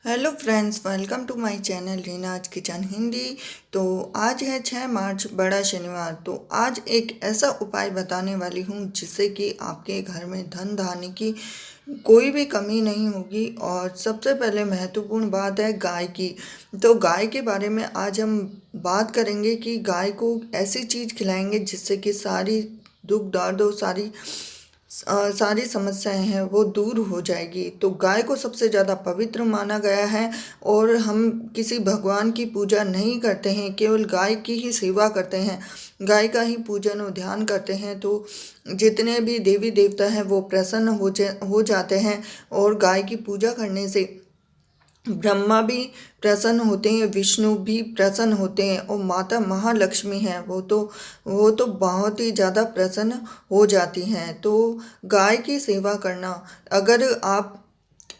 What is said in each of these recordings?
Hello friends, welcome to my channel Reena's kitchen Hindi. तो आज है 6 मार्च, बड़ा शनिवार। तो आज एक ऐसा उपाय बताने वाली हूँ जिससे कि आपके घर में धन धान्य की कोई भी कमी नहीं होगी। और सबसे पहले महत्वपूर्ण बात है गाय की। तो गाय के बारे में आज हम बात करेंगे कि गाय को ऐसी चीज़ खिलाएंगे जिससे कि सारी दुख दर्द और सारी समस्याएं हैं वो दूर हो जाएगी। तो गाय को सबसे ज़्यादा पवित्र माना गया है और हम किसी भगवान की पूजा नहीं करते हैं, केवल गाय की ही सेवा करते हैं, गाय का ही पूजन और ध्यान करते हैं। तो जितने भी देवी देवता हैं वो प्रसन्न हो जाते हैं। और गाय की पूजा करने से ब्रह्मा भी प्रसन्न होते हैं, विष्णु भी प्रसन्न होते हैं और माता महालक्ष्मी है वो तो बहुत ही ज़्यादा प्रसन्न हो जाती हैं। तो गाय की सेवा करना, अगर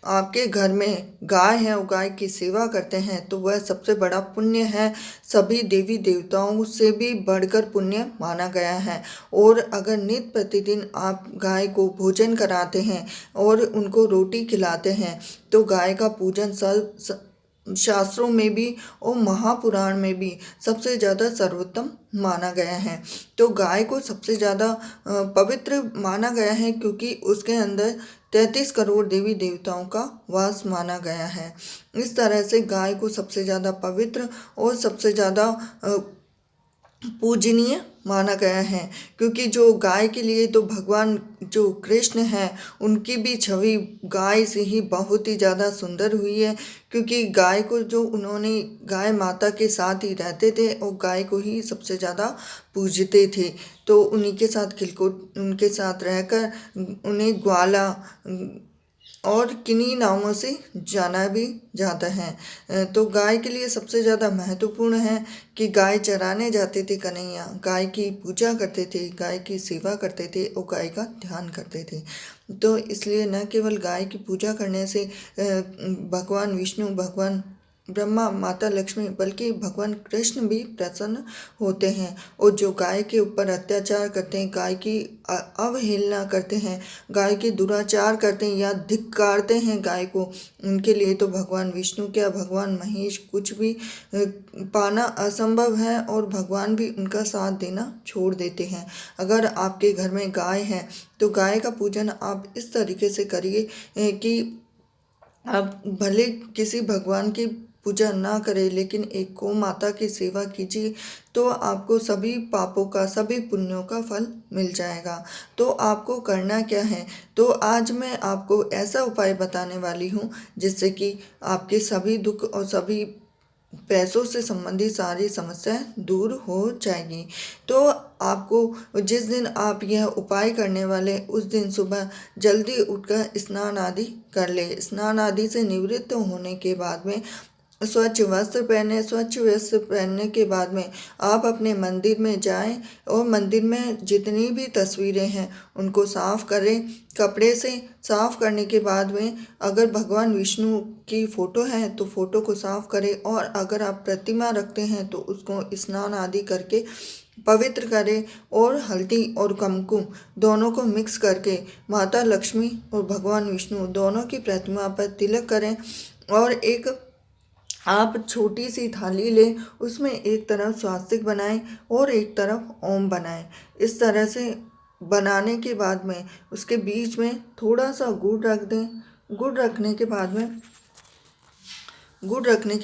आपके घर में गाय है और गाय की सेवा करते हैं तो वह सबसे बड़ा पुण्य है, सभी देवी देवताओं से भी बढ़कर पुण्य माना गया है। और अगर नित्य प्रतिदिन आप गाय को भोजन कराते हैं और उनको रोटी खिलाते हैं तो गाय का पूजन शास्त्रों में भी और महापुराण में भी सबसे ज़्यादा सर्वोत्तम माना गया है। तो गाय को सबसे ज़्यादा पवित्र माना गया है क्योंकि उसके अंदर 33 करोड़ देवी देवताओं का वास माना गया है। इस तरह से गाय को सबसे ज़्यादा पवित्र और सबसे ज़्यादा पूजनीय माना गया है। क्योंकि जो गाय के लिए तो भगवान जो कृष्ण हैं उनकी भी छवि गाय से ही बहुत ही ज़्यादा सुंदर हुई है। क्योंकि गाय को जो उन्होंने गाय माता के साथ ही रहते थे और गाय को ही सबसे ज़्यादा पूजते थे। तो उन्हीं के साथ खिलकोट उनके साथ रहकर उन्हें ग्वाला और किन्हीं नामों से जाना भी जाता है। तो गाय के लिए सबसे ज़्यादा महत्वपूर्ण है कि गाय चराने जाते थे कन्हैया, गाय की पूजा करते थे, गाय की सेवा करते थे और गाय का ध्यान करते थे। तो इसलिए न केवल गाय की पूजा करने से भगवान विष्णु, भगवान ब्रह्मा, माता लक्ष्मी, बल्कि भगवान कृष्ण भी प्रसन्न होते हैं। और जो गाय के ऊपर अत्याचार करते हैं, गाय की अवहेलना करते हैं, गाय के दुराचार करते हैं या धिक्कारते हैं गाय को, उनके लिए तो भगवान विष्णु क्या, भगवान महेश कुछ भी पाना असंभव है और भगवान भी उनका साथ देना छोड़ देते हैं। अगर आपके घर में गाय है तो गाय का पूजन आप इस तरीके से करिए कि आप भले किसी भगवान की पूजा ना करें लेकिन एक गौ माता की सेवा कीजिए तो आपको सभी पापों का, सभी पुण्यों का फल मिल जाएगा। तो आपको करना क्या है, तो आज मैं आपको ऐसा उपाय बताने वाली हूँ जिससे कि आपके सभी दुख और सभी पैसों से संबंधित सारी समस्याएं दूर हो जाएगी। तो आपको जिस दिन आप यह उपाय करने वाले उस दिन सुबह जल्दी उठकर स्नान आदि कर ले। स्नान आदि से निवृत्त होने के बाद में स्वच्छ वस्त्र पहने। स्वच्छ वस्त्र पहनने के बाद में आप अपने मंदिर में जाएं और मंदिर में जितनी भी तस्वीरें हैं उनको साफ करें। कपड़े से साफ करने के बाद में अगर भगवान विष्णु की फ़ोटो है तो फ़ोटो को साफ करें और अगर आप प्रतिमा रखते हैं तो उसको स्नान आदि करके पवित्र करें और हल्दी और कुमकुम दोनों को मिक्स करके माता लक्ष्मी और भगवान विष्णु दोनों की प्रतिमा पर तिलक करें। और एक आप छोटी सी थाली लें, उसमें एक तरफ स्वास्तिक बनाएं और एक तरफ ओम बनाएं। इस तरह से बनाने के बाद में उसके बीच में थोड़ा सा गुड़ रख दें। गुड़ रखने के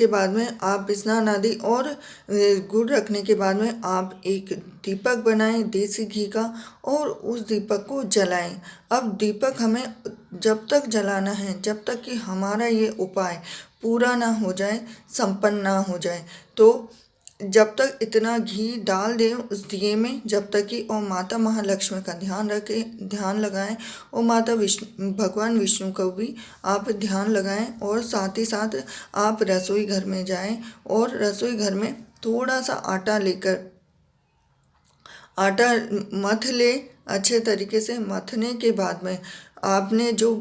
बाद में आप स्नान आदि और गुड़ रखने के बाद में आप एक दीपक बनाएं देसी घी का और उस दीपक को जलाएं। अब दीपक हमें जब तक जलाना है जब तक कि हमारा ये उपाय पूरा ना हो जाए, संपन्न ना हो जाए। तो जब तक इतना घी डाल दें उस दिए में, जब तक कि और माता महालक्ष्मी का ध्यान लगाएं और माता विष्णु, भगवान विष्णु का भी आप ध्यान लगाएं। और साथ ही साथ आप रसोई घर में जाएं और रसोई घर में थोड़ा सा आटा लेकर आटा मथ ले। अच्छे तरीके से मथने के बाद में आपने जो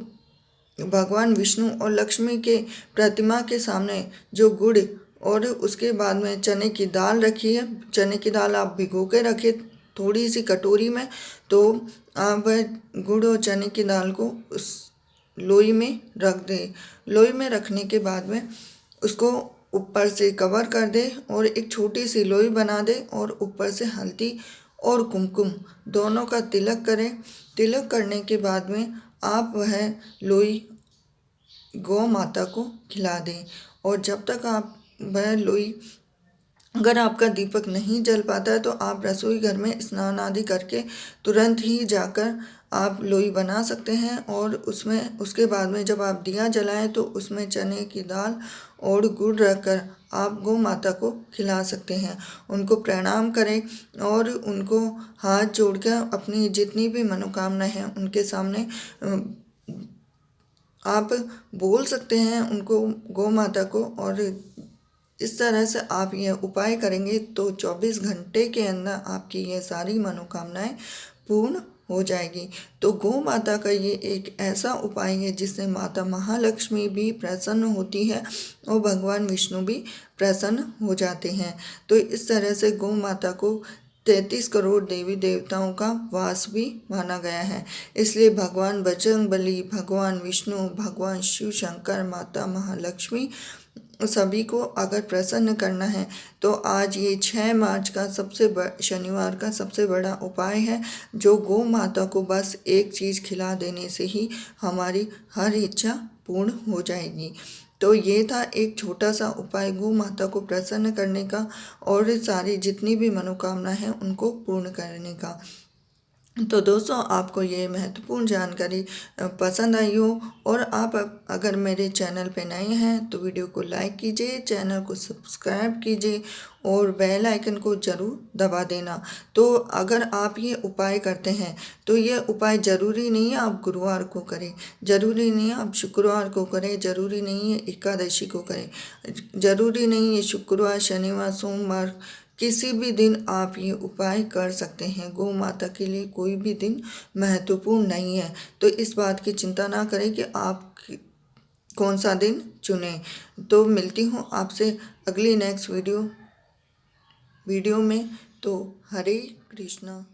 भगवान विष्णु और लक्ष्मी के प्रतिमा के सामने जो गुड़ और उसके बाद में चने की दाल रखी है, चने की दाल आप भिगो के रखें थोड़ी सी कटोरी में। तो आप गुड़ और चने की दाल को उस लोई में रख दे। लोई में रखने के बाद में उसको ऊपर से कवर कर दे और एक छोटी सी लोई बना दे और ऊपर से हल्दी और कुमकुम दोनों का तिलक करें। तिलक करने के बाद में आप वह लोई गौ माता को खिला दें। और जब तक आप वह लोई, अगर आपका दीपक नहीं जल पाता है तो आप रसोई घर में स्नान आदि करके तुरंत ही जाकर आप लोई बना सकते हैं। और उसमें उसके बाद में जब आप दिया जलाएं तो उसमें चने की दाल और गुड़ रखकर आप गौ माता को खिला सकते हैं। उनको प्रणाम करें और उनको हाथ जोड़कर अपनी जितनी भी मनोकामना है उनके सामने आप बोल सकते हैं उनको, गौ माता को। और इस तरह से आप यह उपाय करेंगे तो 24 घंटे के अंदर आपकी ये सारी मनोकामनाएं पूर्ण हो जाएगी। तो गौ माता का ये एक ऐसा उपाय है जिससे माता महालक्ष्मी भी प्रसन्न होती है और भगवान विष्णु भी प्रसन्न हो जाते हैं। तो इस तरह से गौ माता को 33 करोड़ देवी देवताओं का वास भी माना गया है। इसलिए भगवान बजरंगबली, भगवान विष्णु, भगवान शिव शंकर, माता महालक्ष्मी सभी को अगर प्रसन्न करना है तो आज ये 6 मार्च का शनिवार का सबसे बड़ा उपाय है, जो गौ माता को बस एक चीज़ खिला देने से ही हमारी हर इच्छा पूर्ण हो जाएगी। तो ये था एक छोटा सा उपाय गौ माता को प्रसन्न करने का और सारी जितनी भी मनोकामना है उनको पूर्ण करने का। तो दोस्तों, आपको ये महत्वपूर्ण जानकारी पसंद आई हो और आप अगर मेरे चैनल पे नए हैं तो वीडियो को लाइक कीजिए, चैनल को सब्सक्राइब कीजिए और बेल आइकन को ज़रूर दबा देना। तो अगर आप ये उपाय करते हैं तो ये उपाय ज़रूरी नहीं है आप गुरुवार को करें, ज़रूरी नहीं है आप शुक्रवार को करें, ज़रूरी नहीं है एकादशी को करें, ज़रूरी नहीं है शुक्रवार, शनिवार, सोमवार, किसी भी दिन आप ये उपाय कर सकते हैं। गौ माता के लिए कोई भी दिन महत्वपूर्ण नहीं है। तो इस बात की चिंता ना करें कि आप कौन सा दिन चुनें। तो मिलती हूँ आपसे अगली नेक्स्ट वीडियो में। तो हरे कृष्णा।